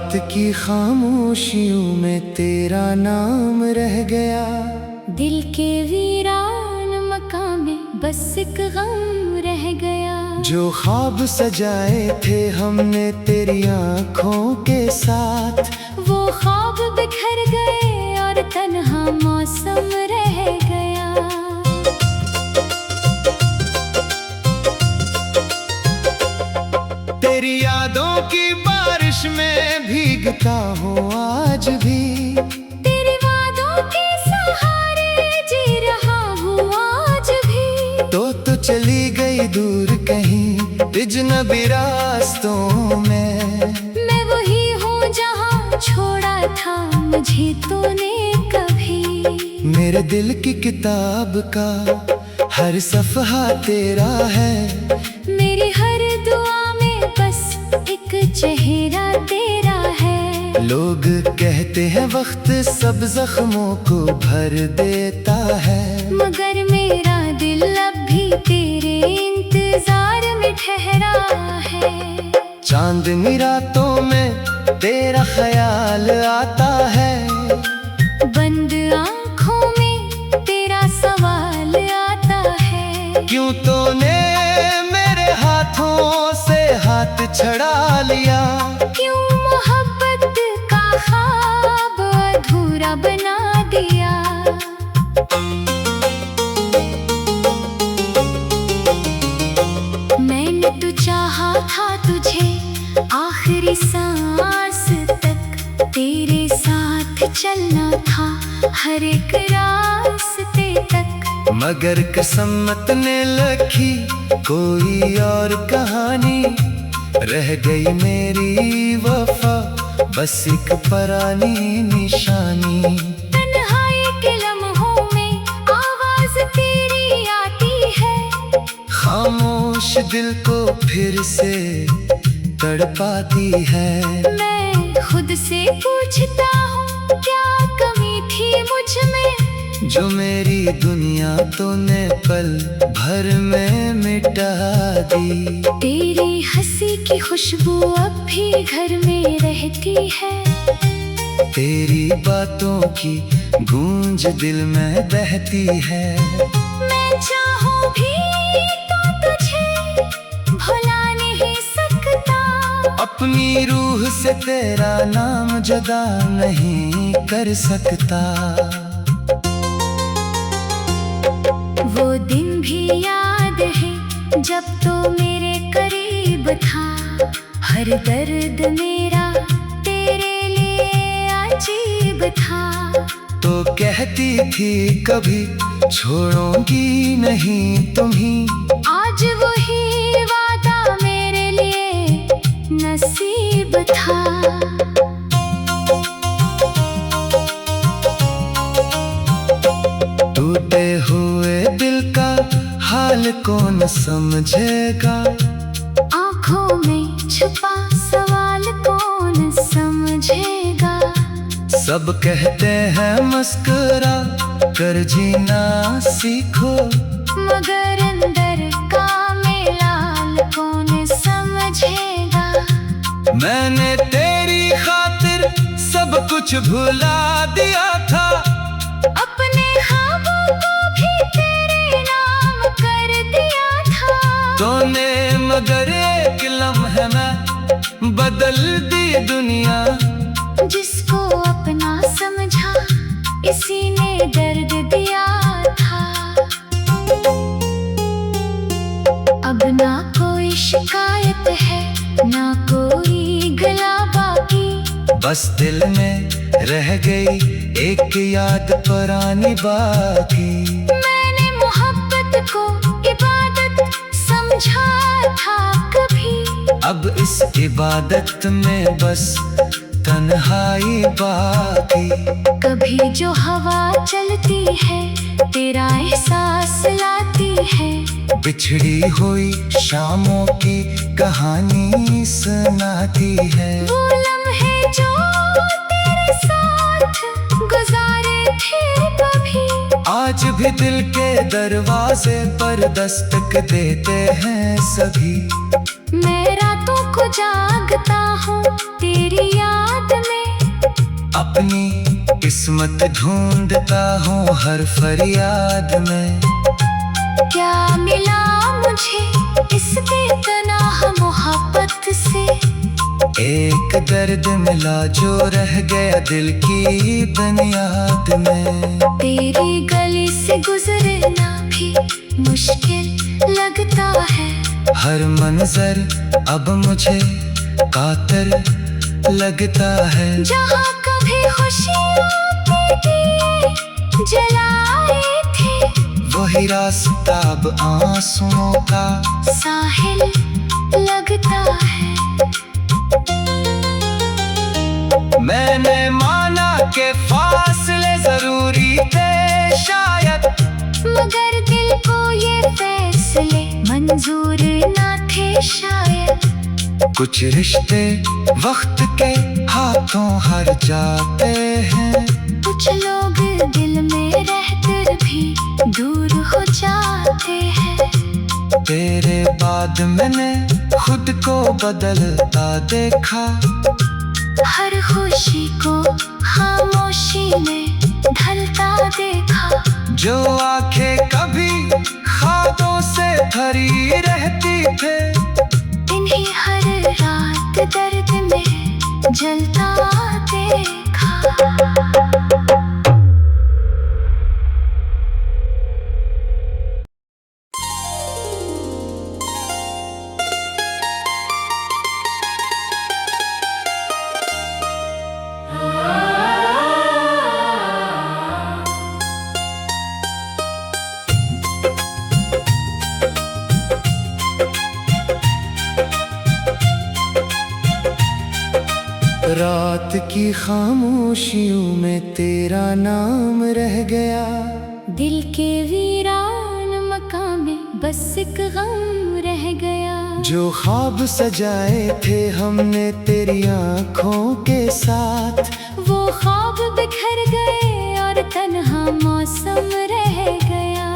रात की खामोशियों में तेरा नाम रह गया। दिल के वीरान मकान में बस एक गम रह गया। जो ख्वाब सजाए थे हमने तेरी आँखों के साथ, वो ख्वाब बिखर गए और तन्हा मौसम रह गया। तेरी यादों की बारिश में भीगता हूँ आज भी, तेरे वादों के सहारे जी रहा हूँ आज भी। तो चली गई दूर कहीं अजनबी रास्तों में। मैं वही हूँ जहाँ छोड़ा था मुझे तूने कभी। मेरे दिल की किताब का हर सफ़हा तेरा है, मेरी हर दुआ में बस एक चेहरा तेरा है। लोग कहते हैं वक्त सब जख्मों को भर देता है, मगर मेरा दिल अब भी तेरे इंतजार में ठहरा है। चांदनी रातों में तेरा ख्याल आता है, बंद आँखों में तेरा सवाल आता है। क्यों तूने मेरे हाथों से हाथ छड़ा लिया, क्यों मोहब्बत का ख्वाब अधूरा बना दिया। मैंने तो चाहा था तुझे आखिरी सांस तक, तेरे साथ चलना था हर एक रास्ते तक। मगर किस्मत ने लिखी कोई और कहानी, रह गई मेरी वफा बस एक पुरानी निशानी। तन्हाई के लम्हों में आवाज तेरी आती है, खामोश दिल को फिर से तड़पाती है। मैं खुद से पूछता हूँ क्या कमी थी मुझ में, जो मेरी दुनिया तूने पल भर में मिटा दी। तेरी हंसी की खुशबू अब भी घर में रहती है, तेरी बातों की गूंज दिल में बहती है। मैं चाहूँ भी तो तुझे भुला नहीं सकता, अपनी रूह से तेरा नाम जुदा नहीं कर सकता। वो दिन भी याद है जब तो मेरे करीब था, हर दर्द मेरा तेरे लिए अजीब था। तो कहती थी कभी छोड़ूंगी नहीं तुम्हीं, आज वही वादा मेरे लिए नसीब था। टूटे हुए दिल का हाल कौन समझेगा, आँखों में छुपा सवाल कौन समझेगा। सब कहते हैं मस्कुरा कर जीना सीखो, मगर अंदर का मेलाल कौन समझेगा। मैंने तेरी खातिर सब कुछ भुला दिया था, अपने ख्वाबों को भी तेरे नाम कर दिया था। तूने मगर एक लम्हे में बदल दी दुनिया, जिसको अपना समझा इसी ने दर्द दिया था। अब ना कोई शिकायत है ना कोई गला बाकी, बस दिल में रह गई एक याद पुरानी बाकी। मैंने मोहब्बत को इबादत समझा था कभी, अब इस इबादत में बस तन्हाई बाकी। कभी जो हवा चलती है तेरा एहसास लाती है, बिछड़ी हुई शामों की कहानी सुनाती है। वो लम्हे जो तेरे साथ गुजारे थे कभी, आज भी दिल के दरवाजे पर दस्तक देते हैं सभी। मैं रातों को जागता हूँ तेरी याद अपनी किस्मत ढूंढता हूँ हर फरियाद में। क्या मिला मुझे इस बेपनाह मोहब्बत से? एक दर्द मिला जो रह गया दिल की बुनियाद में। तेरी गली से गुजरना भी मुश्किल लगता है। हर मंजर अब मुझे कातर लगता है। जहाँ कभी खुशियाँ के दिए जलाए थे, वही रास्ता अब आंसुओं का साहिल लगता है। मैंने माना कि फासले जरूरी थे शायद, मगर दिल को ये फैसले मंजूर ना थे शायद। कुछ रिश्ते वक्त के हाथों हार जाते हैं। कुछ लोग दिल में रहकर भी दूर हो जाते हैं। तेरे बाद मैंने खुद को बदलता देखा। हर खुशी को खामोशी में ढलता देखा। जो आंखें कभी ख्वाबों से भरी रहती थे, इन्हीं हर रात दर्द में जलता देखा। रात की खामोशियों में तेरा नाम रह गया। दिल के वीरान मकान में बस एक गम रह गया। जो ख्वाब सजाए थे हमने तेरी आँखों के साथ, वो ख्वाब बिखर गए और तन्हा मौसम रह गया।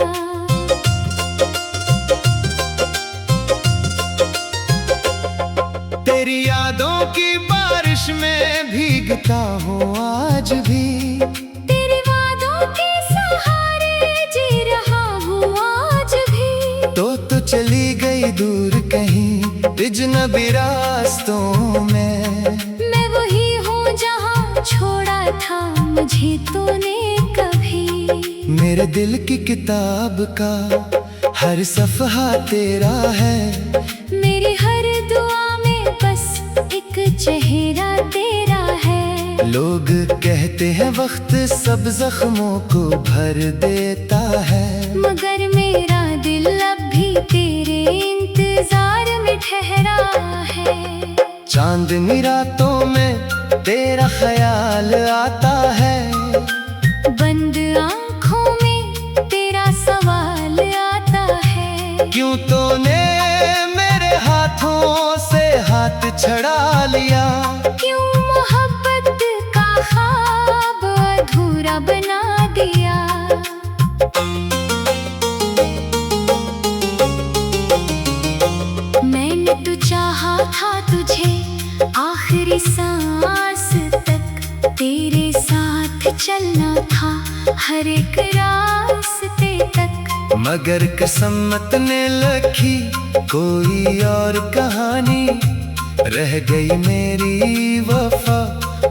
तेरी यादों की बारिश में भीगता हूँ आज भी। तेरे वादों के सहारे जी रहा हूँ आज भी। तो चली गई दूर कहीं अजनबी रास्तों में। मैं वही हूँ जहाँ छोड़ा था मुझे तूने कभी। मेरे दिल की किताब का हर सफ़हा तेरा है। मेरी हर दुआ में बस एक चेहरा तेरा है। लोग कहते हैं वक्त सब जख्मों को भर देता है, मगर मेरा दिल अब भी तेरे इंतजार में ठहरा है। चांदनी रातों में तेरा ख्याल आता है। बंद आँखों में तेरा सवाल आता है। क्यों तूने मेरे हाथों से हाथ छड़ा लिया? क्यों मोहब्बत का ख्वाब अधूरा बना दिया? मैंने तो चाहा था तुझे आखिरी सांस तक। तेरे साथ चलना था हर एक रास्ते तक। मगर किस्मत ने लिखी कोई और कहानी। रह गई मेरी वफा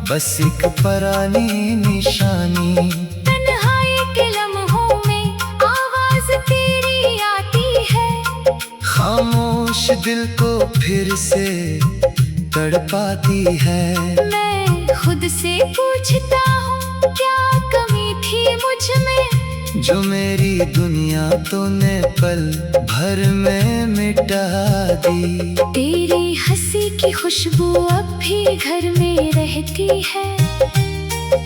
बस एक पुरानी निशानी। तन्हाई के लम्हों में आवाज तेरी आती है। खामोश दिल को फिर से तड़पाती है। मैं खुद से पूछता हूँ क्या कमी थी मुझ में, जो मेरी दुनिया तूने पल भर में मिटा दी। तेरी हंसी की खुशबू अब भी घर में रहती है।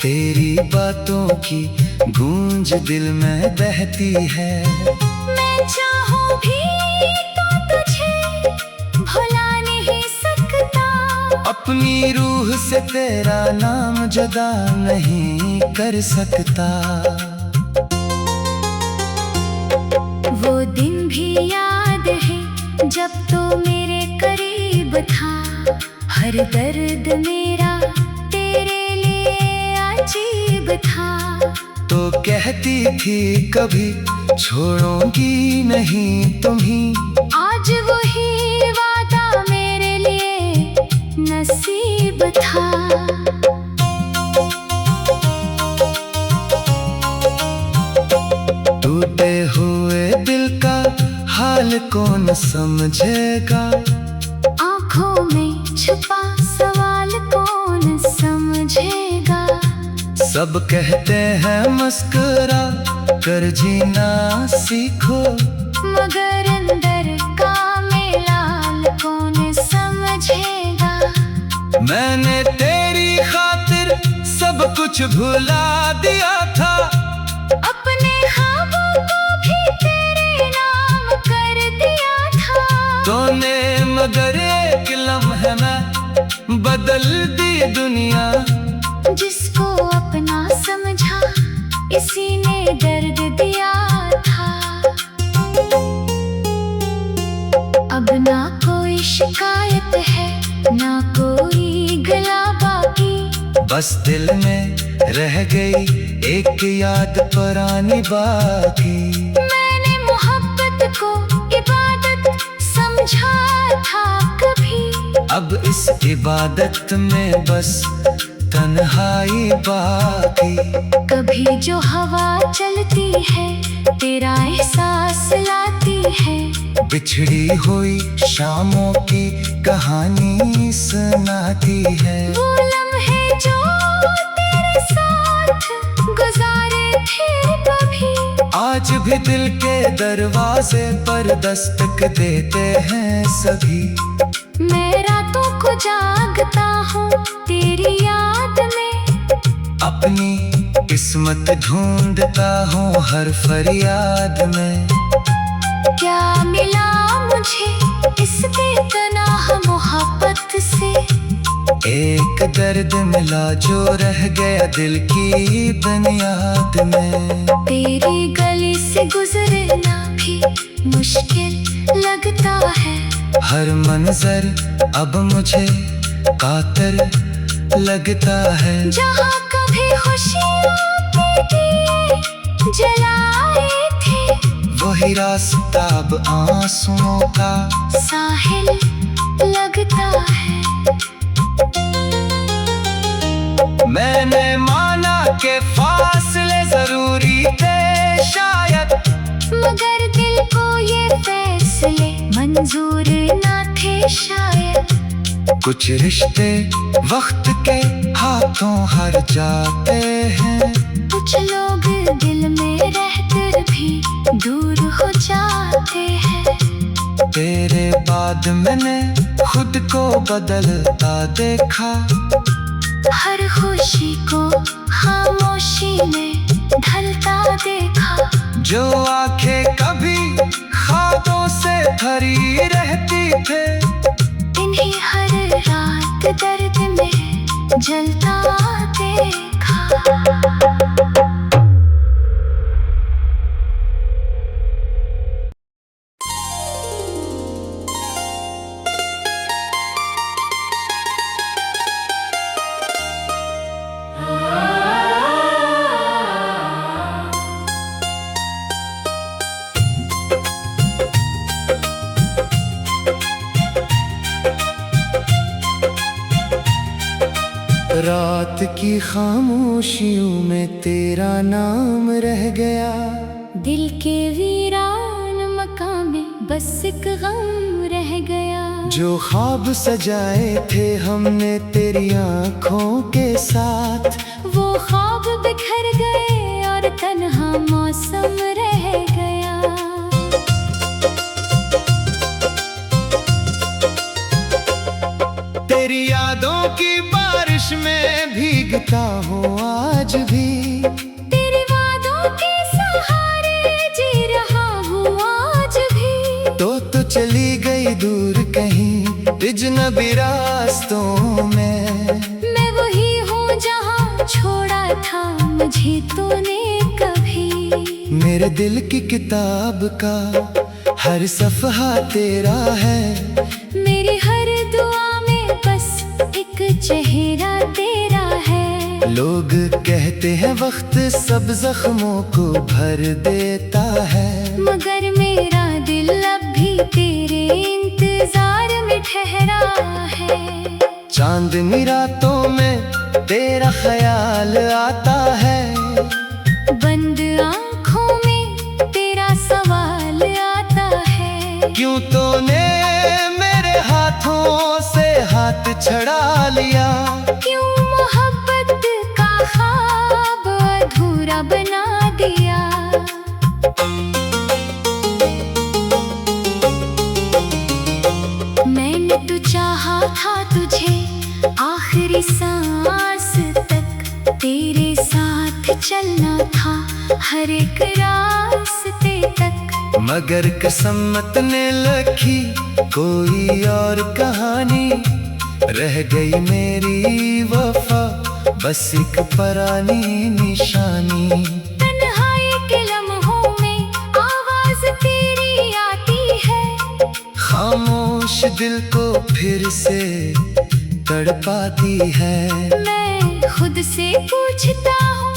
तेरी बातों की गूंज दिल में बहती है। मैं चाहूँ भी तो तुझे भुला नहीं सकता। अपनी रूह से तेरा नाम जुदा नहीं कर सकता। वो दिन भी याद है जब तो मेरे करीब था। हर दर्द मेरा तेरे लिए कहती थी कभी छोड़ूंगी नहीं तुम्हें। आज वही वादा मेरे लिए नसीब था। टूटे हुए दिल का हाल कौन समझेगा, आंखों में छुपा सवाल कौन समझेगा। सब कहते हैं मुस्कुरा कर जीना सीखो, मगर अंदर का मेलाल कौन समझेगा। मैंने तेरी खातिर सब कुछ भुला दिया था, अपने ख्वाबों को भी तेरे नाम कर दिया था। तूने मगर एक लम्हे में बदल दी दुनिया। जिसको अपना समझा इसी ने दर्द दिया था। अब ना कोई शिकायत है ना कोई गिला बाकी, बस दिल में रह गई एक याद पुरानी बाकी। मैंने मोहब्बत को इबादत समझा था कभी, अब इस इबादत में बस तन्हाई बाकी। कभी जो हवा चलती है तेरा एहसास लाती है, बिछड़ी हुई शामों की कहानी सुनाती है। वो लम्हे जो तेरे साथ गुजारे थे कभी, आज भी दिल के दरवाजे पर दस्तक देते हैं सभी। मैं रातों को जागता हूँ तेरी याद में, अपनी किस्मत ढूंढता हूँ हर फरियाद में। क्या मिला मुझे इस बेपनाह मोहब्बत से, एक दर्द मिला जो रह गया दिल की बुनियाद में। तेरी गली से गुजरना भी मुश्किल लगता है, हर मंजर अब मुझे कातर लगता है। जहाँ कभी खुशियों के दिए जलाए थे, वही रास्ता अब आंसुओं का साहिल लगता है। मैंने माना के फासले जरूरी थे शायद, मगर दिल को ये फैसले मंजूर ना थे शायद। कुछ रिश्ते वक्त के हाथों हार जाते हैं, कुछ लोग दिल में रहकर भी दूर हो जाते हैं। तेरे बाद मैंने खुद को बदलता देखा, हर खुशी को खामोशी में ढलता देखा। जो आंखें कभी ख्वाबों से भरी रहती थे, इन्हीं हर रात दर्द में जलता देखा। रात की खामोशियों में तेरा नाम रह गया, दिल के वीरान मकान में बस एक गम रह गया। जो ख्वाब सजाए थे हमने तेरी आँखों के साथ, वो ख्वाब बिखर गए और तन्हा मौसम रह गया। तेरी यादों की बारिश में भीगता हूँ आज भी, तेरे वादों के सहारे जी रहा हूँ आज भी। तो चली गई दूर कहीं अजनबी रास्तों में, मैं वही हूँ जहाँ छोड़ा था मुझे तूने कभी। मेरे दिल की किताब का हर सफ़हा तेरा है, मेरी हर दुआ में बस एक चेहरा तेरा है। लोग कहते हैं वक्त सब जख्मों को भर देता है, मगर मेरा दिल अब भी तेरे इंतजार में ठहरा है। चांदनी रातों में तेरा ख्याल आता है, बंद आँखों में तेरा सवाल आता है। क्यों तूने मेरे हाथों से हाथ छड़ा लिया, क्यों मोहब्बत का ख्वाब अधूरा बना दिया। मैंने तो चाहा था तुझे आखिरी सांस तक, तेरे साथ चलना था हर एक रास्ते तक। मगर किस्मत ने लिखी कोई और कहानी, रह गई मेरी वफा बस एक पुरानी निशानी। तन्हाई के लम्हों में आवाज तेरी आती है, खामोश दिल को फिर से तड़पाती है। मैं खुद से पूछता हूँ